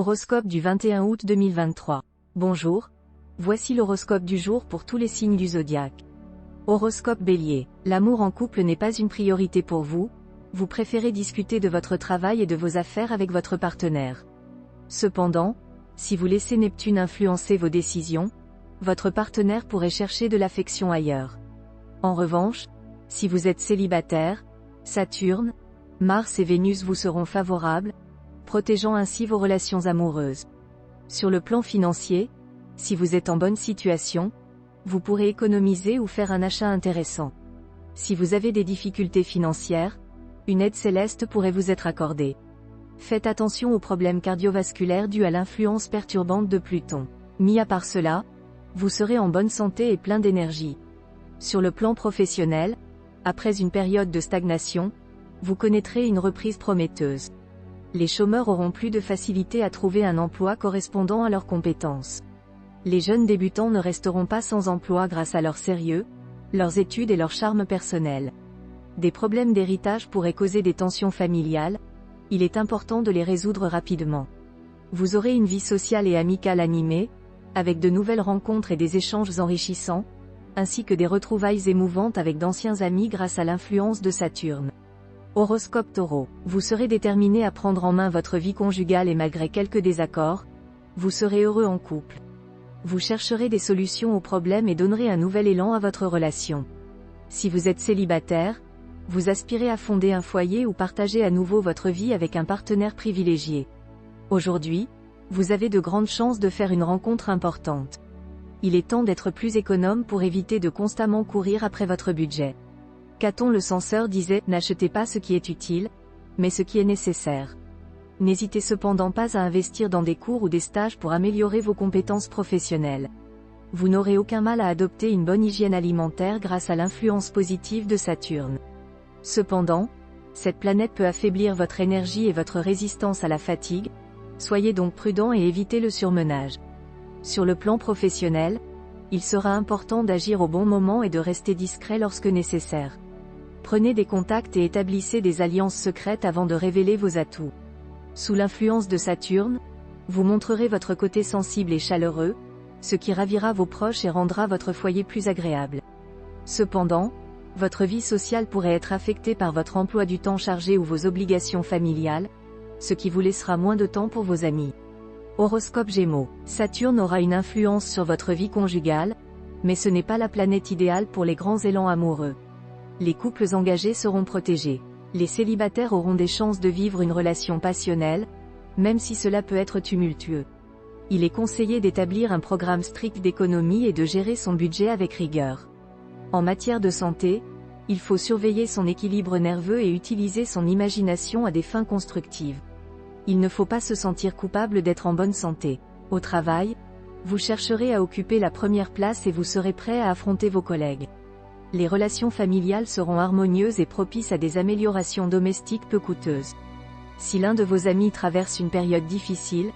Horoscope du 21 août 2023. Bonjour, voici l'horoscope du jour pour tous les signes du zodiaque. Horoscope Bélier. L'amour en couple n'est pas une priorité pour vous, vous préférez discuter de votre travail et de vos affaires avec votre partenaire. Cependant, si vous laissez Neptune influencer vos décisions, votre partenaire pourrait chercher de l'affection ailleurs. En revanche, si vous êtes célibataire, Saturne, Mars et Vénus vous seront favorables, protégeant ainsi vos relations amoureuses. Sur le plan financier, si vous êtes en bonne situation, vous pourrez économiser ou faire un achat intéressant. Si vous avez des difficultés financières, une aide céleste pourrait vous être accordée. Faites attention aux problèmes cardiovasculaires dus à l'influence perturbante de Pluton. Mis à part cela, vous serez en bonne santé et plein d'énergie. Sur le plan professionnel, après une période de stagnation, vous connaîtrez une reprise prometteuse. Les chômeurs auront plus de facilité à trouver un emploi correspondant à leurs compétences. Les jeunes débutants ne resteront pas sans emploi grâce à leur sérieux, leurs études et leur charme personnel. Des problèmes d'héritage pourraient causer des tensions familiales, il est important de les résoudre rapidement. Vous aurez une vie sociale et amicale animée, avec de nouvelles rencontres et des échanges enrichissants, ainsi que des retrouvailles émouvantes avec d'anciens amis grâce à l'influence de Saturne. Horoscope Taureau. Vous serez déterminé à prendre en main votre vie conjugale et malgré quelques désaccords, vous serez heureux en couple. Vous chercherez des solutions aux problèmes et donnerez un nouvel élan à votre relation. Si vous êtes célibataire, vous aspirez à fonder un foyer ou partager à nouveau votre vie avec un partenaire privilégié. Aujourd'hui, vous avez de grandes chances de faire une rencontre importante. Il est temps d'être plus économe pour éviter de constamment courir après votre budget. Caton le censeur disait « N'achetez pas ce qui est utile, mais ce qui est nécessaire ». N'hésitez cependant pas à investir dans des cours ou des stages pour améliorer vos compétences professionnelles. Vous n'aurez aucun mal à adopter une bonne hygiène alimentaire grâce à l'influence positive de Saturne. Cependant, cette planète peut affaiblir votre énergie et votre résistance à la fatigue, soyez donc prudent et évitez le surmenage. Sur le plan professionnel, il sera important d'agir au bon moment et de rester discret lorsque nécessaire. Prenez des contacts et établissez des alliances secrètes avant de révéler vos atouts. Sous l'influence de Saturne, vous montrerez votre côté sensible et chaleureux, ce qui ravira vos proches et rendra votre foyer plus agréable. Cependant, votre vie sociale pourrait être affectée par votre emploi du temps chargé ou vos obligations familiales, ce qui vous laissera moins de temps pour vos amis. Horoscope Gémeaux. Saturne aura une influence sur votre vie conjugale, mais ce n'est pas la planète idéale pour les grands élans amoureux. Les couples engagés seront protégés. Les célibataires auront des chances de vivre une relation passionnelle, même si cela peut être tumultueux. Il est conseillé d'établir un programme strict d'économie et de gérer son budget avec rigueur. En matière de santé, il faut surveiller son équilibre nerveux et utiliser son imagination à des fins constructives. Il ne faut pas se sentir coupable d'être en bonne santé. Au travail, vous chercherez à occuper la première place et vous serez prêt à affronter vos collègues. Les relations familiales seront harmonieuses et propices à des améliorations domestiques peu coûteuses. Si l'un de vos amis traverse une période difficile,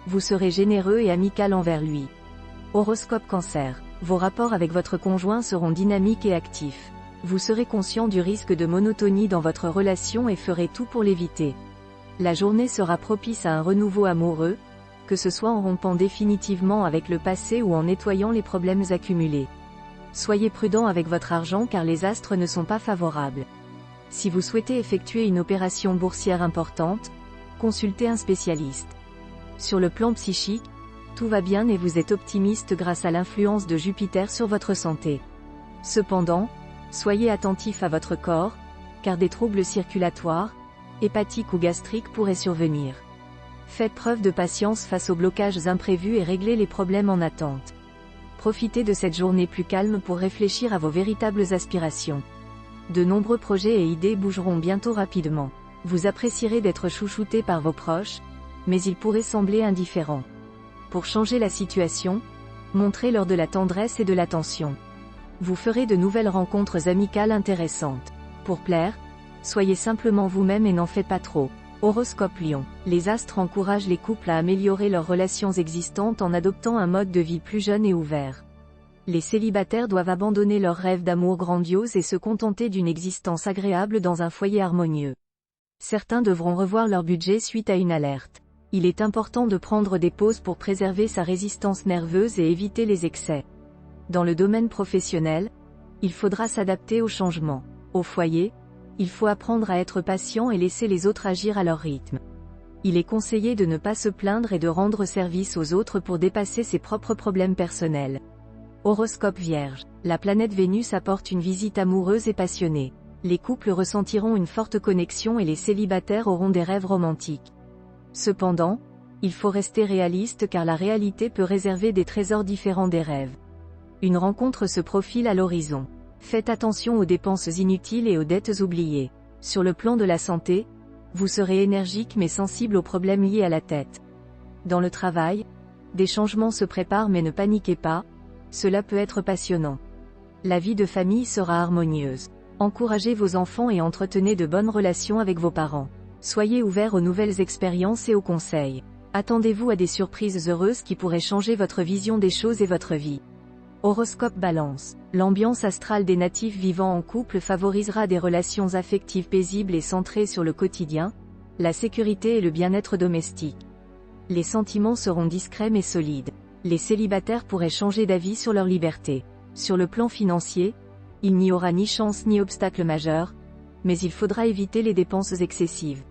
vous serez généreux et amical envers lui. Horoscope Cancer. Vos rapports avec votre conjoint seront dynamiques et actifs. Vous serez conscient du risque de monotonie dans votre relation et ferez tout pour l'éviter. La journée sera propice à un renouveau amoureux, que ce soit en rompant définitivement avec le passé ou en nettoyant les problèmes accumulés. Soyez prudent avec votre argent car les astres ne sont pas favorables. Si vous souhaitez effectuer une opération boursière importante, consultez un spécialiste. Sur le plan psychique, tout va bien et vous êtes optimiste grâce à l'influence de Jupiter sur votre santé. Cependant, soyez attentif à votre corps, car des troubles circulatoires, hépatiques ou gastriques pourraient survenir. Faites preuve de patience face aux blocages imprévus et réglez les problèmes en attente. Profitez de cette journée plus calme pour réfléchir à vos véritables aspirations. De nombreux projets et idées bougeront bientôt rapidement. Vous apprécierez d'être chouchouté par vos proches, mais ils pourraient sembler indifférents. Pour changer la situation, montrez-leur de la tendresse et de l'attention. Vous ferez de nouvelles rencontres amicales intéressantes. Pour plaire, soyez simplement vous-même et n'en faites pas trop. Horoscope Lion. Les astres encouragent les couples à améliorer leurs relations existantes en adoptant un mode de vie plus jeune et ouvert. Les célibataires doivent abandonner leurs rêves d'amour grandiose et se contenter d'une existence agréable dans un foyer harmonieux. Certains devront revoir leur budget suite à une alerte. Il est important de prendre des pauses pour préserver sa résistance nerveuse et éviter les excès. Dans le domaine professionnel, il faudra s'adapter aux changements. Au foyer, il faut apprendre à être patient et laisser les autres agir à leur rythme. Il est conseillé de ne pas se plaindre et de rendre service aux autres pour dépasser ses propres problèmes personnels. Horoscope Vierge. La planète Vénus apporte une visite amoureuse et passionnée. Les couples ressentiront une forte connexion et les célibataires auront des rêves romantiques. Cependant, il faut rester réaliste car la réalité peut réserver des trésors différents des rêves. Une rencontre se profile à l'horizon. Faites attention aux dépenses inutiles et aux dettes oubliées. Sur le plan de la santé, vous serez énergique mais sensible aux problèmes liés à la tête. Dans le travail, des changements se préparent mais ne paniquez pas, cela peut être passionnant. La vie de famille sera harmonieuse. Encouragez vos enfants et entretenez de bonnes relations avec vos parents. Soyez ouverts aux nouvelles expériences et aux conseils. Attendez-vous à des surprises heureuses qui pourraient changer votre vision des choses et votre vie. Horoscope Balance. L'ambiance astrale des natifs vivant en couple favorisera des relations affectives paisibles et centrées sur le quotidien, la sécurité et le bien-être domestique. Les sentiments seront discrets mais solides. Les célibataires pourraient changer d'avis sur leur liberté. Sur le plan financier, il n'y aura ni chance ni obstacle majeur, mais il faudra éviter les dépenses excessives.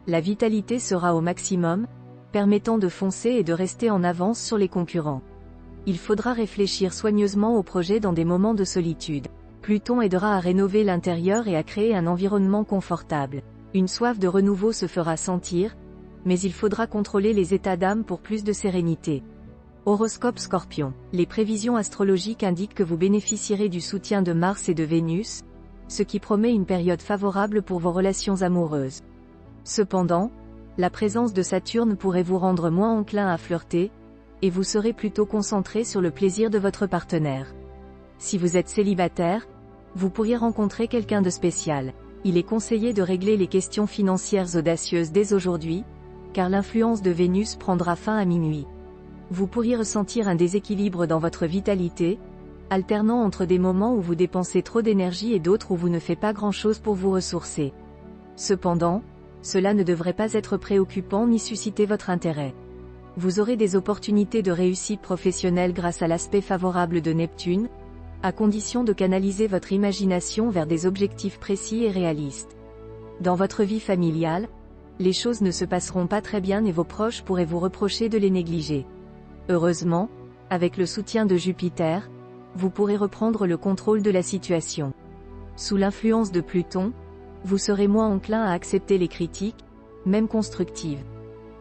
La vitalité sera au maximum, permettant de foncer et de rester en avance sur les concurrents. Il faudra réfléchir soigneusement au projet dans des moments de solitude. Pluton aidera à rénover l'intérieur et à créer un environnement confortable. Une soif de renouveau se fera sentir, mais il faudra contrôler les états d'âme pour plus de sérénité. Horoscope Scorpion. Les prévisions astrologiques indiquent que vous bénéficierez du soutien de Mars et de Vénus, ce qui promet une période favorable pour vos relations amoureuses. Cependant, la présence de Saturne pourrait vous rendre moins enclin à flirter, et vous serez plutôt concentré sur le plaisir de votre partenaire. Si vous êtes célibataire, vous pourriez rencontrer quelqu'un de spécial. Il est conseillé de régler les questions financières audacieuses dès aujourd'hui, car l'influence de Vénus prendra fin à minuit. Vous pourriez ressentir un déséquilibre dans votre vitalité, alternant entre des moments où vous dépensez trop d'énergie et d'autres où vous ne faites pas grand-chose pour vous ressourcer. Cependant, cela ne devrait pas être préoccupant ni susciter votre intérêt. Vous aurez des opportunités de réussite professionnelle grâce à l'aspect favorable de Neptune, à condition de canaliser votre imagination vers des objectifs précis et réalistes. Dans votre vie familiale, les choses ne se passeront pas très bien et vos proches pourraient vous reprocher de les négliger. Heureusement, avec le soutien de Jupiter, vous pourrez reprendre le contrôle de la situation. Sous l'influence de Pluton, vous serez moins enclin à accepter les critiques, même constructives.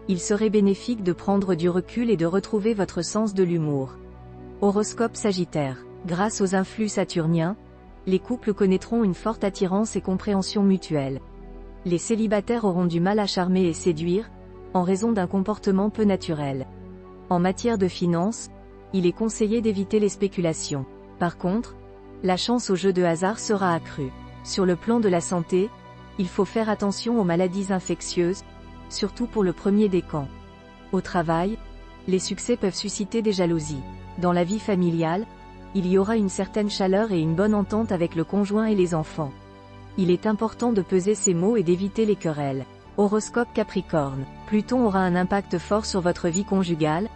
Il serait bénéfique de prendre du recul et de retrouver votre sens de l'humour. Horoscope Sagittaire. Grâce aux influx saturniens, les couples connaîtront une forte attirance et compréhension mutuelle. Les célibataires auront du mal à charmer et séduire, en raison d'un comportement peu naturel. En matière de finances, il est conseillé d'éviter les spéculations. Par contre, la chance au jeu de hasard sera accrue. Sur le plan de la santé, il faut faire attention aux maladies infectieuses, surtout pour le premier décan. Au travail, les succès peuvent susciter des jalousies. Dans la vie familiale, il y aura une certaine chaleur et une bonne entente avec le conjoint et les enfants. Il est important de peser ses mots et d'éviter les querelles. Horoscope Capricorne. Pluton aura un impact fort sur votre vie conjugale,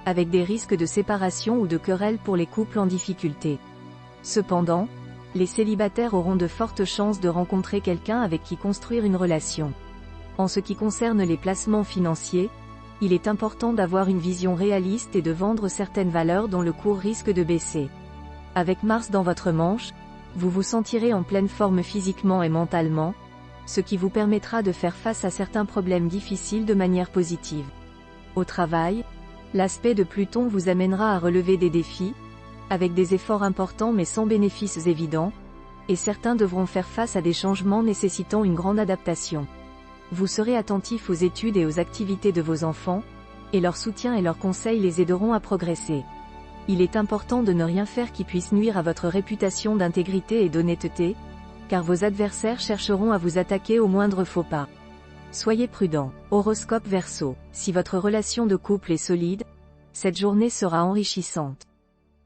avec des risques de séparation ou de querelles pour les couples en difficulté. Cependant, les célibataires auront de fortes chances de rencontrer quelqu'un avec qui construire une relation. En ce qui concerne les placements financiers, il est important d'avoir une vision réaliste et de vendre certaines valeurs dont le cours risque de baisser. Avec Mars dans votre manche, vous vous sentirez en pleine forme physiquement et mentalement, ce qui vous permettra de faire face à certains problèmes difficiles de manière positive. Au travail, l'aspect de Pluton vous amènera à relever des défis, avec des efforts importants mais sans bénéfices évidents, et certains devront faire face à des changements nécessitant une grande adaptation. Vous serez attentif aux études et aux activités de vos enfants, et leur soutien et leurs conseils les aideront à progresser. Il est important de ne rien faire qui puisse nuire à votre réputation d'intégrité et d'honnêteté, car vos adversaires chercheront à vous attaquer au moindre faux pas. Soyez prudent. Horoscope Verseau. Si votre relation de couple est solide, cette journée sera enrichissante.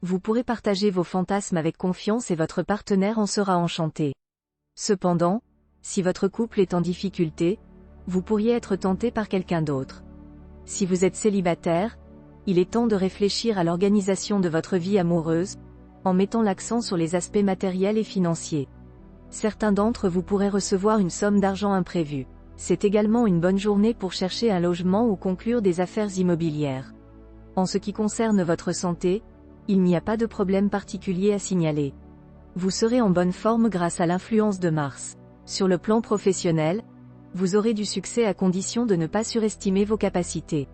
Vous pourrez partager vos fantasmes avec confiance et votre partenaire en sera enchanté. Cependant, si votre couple est en difficulté, vous pourriez être tenté par quelqu'un d'autre. Si vous êtes célibataire, il est temps de réfléchir à l'organisation de votre vie amoureuse, en mettant l'accent sur les aspects matériels et financiers. Certains d'entre vous pourraient recevoir une somme d'argent imprévue. C'est également une bonne journée pour chercher un logement ou conclure des affaires immobilières. En ce qui concerne votre santé, il n'y a pas de problème particulier à signaler. Vous serez en bonne forme grâce à l'influence de Mars. Sur le plan professionnel, vous aurez du succès à condition de ne pas surestimer vos capacités.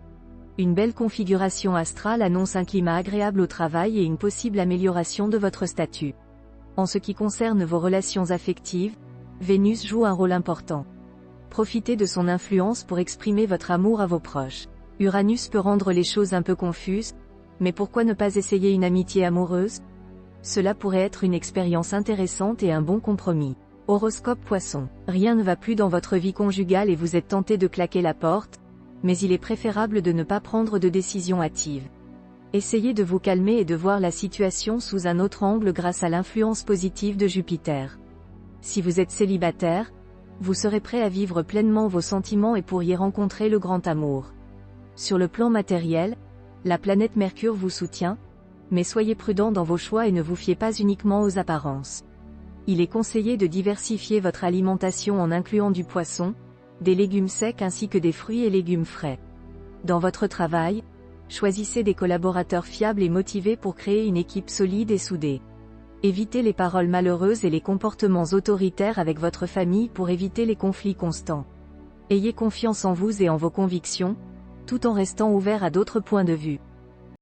Une belle configuration astrale annonce un climat agréable au travail et une possible amélioration de votre statut. En ce qui concerne vos relations affectives, Vénus joue un rôle important. Profitez de son influence pour exprimer votre amour à vos proches. Uranus peut rendre les choses un peu confuses, mais pourquoi ne pas essayer une amitié amoureuse? Cela pourrait être une expérience intéressante et un bon compromis. Horoscope Poisson. Rien ne va plus dans votre vie conjugale et vous êtes tenté de claquer la porte, mais il est préférable de ne pas prendre de décision hâtive. Essayez de vous calmer et de voir la situation sous un autre angle grâce à l'influence positive de Jupiter. Si vous êtes célibataire, vous serez prêt à vivre pleinement vos sentiments et pourriez rencontrer le grand amour. Sur le plan matériel, la planète Mercure vous soutient, mais soyez prudent dans vos choix et ne vous fiez pas uniquement aux apparences. Il est conseillé de diversifier votre alimentation en incluant du poisson, des légumes secs ainsi que des fruits et légumes frais. Dans votre travail, choisissez des collaborateurs fiables et motivés pour créer une équipe solide et soudée. Évitez les paroles malheureuses et les comportements autoritaires avec votre famille pour éviter les conflits constants. Ayez confiance en vous et en vos convictions, tout en restant ouvert à d'autres points de vue.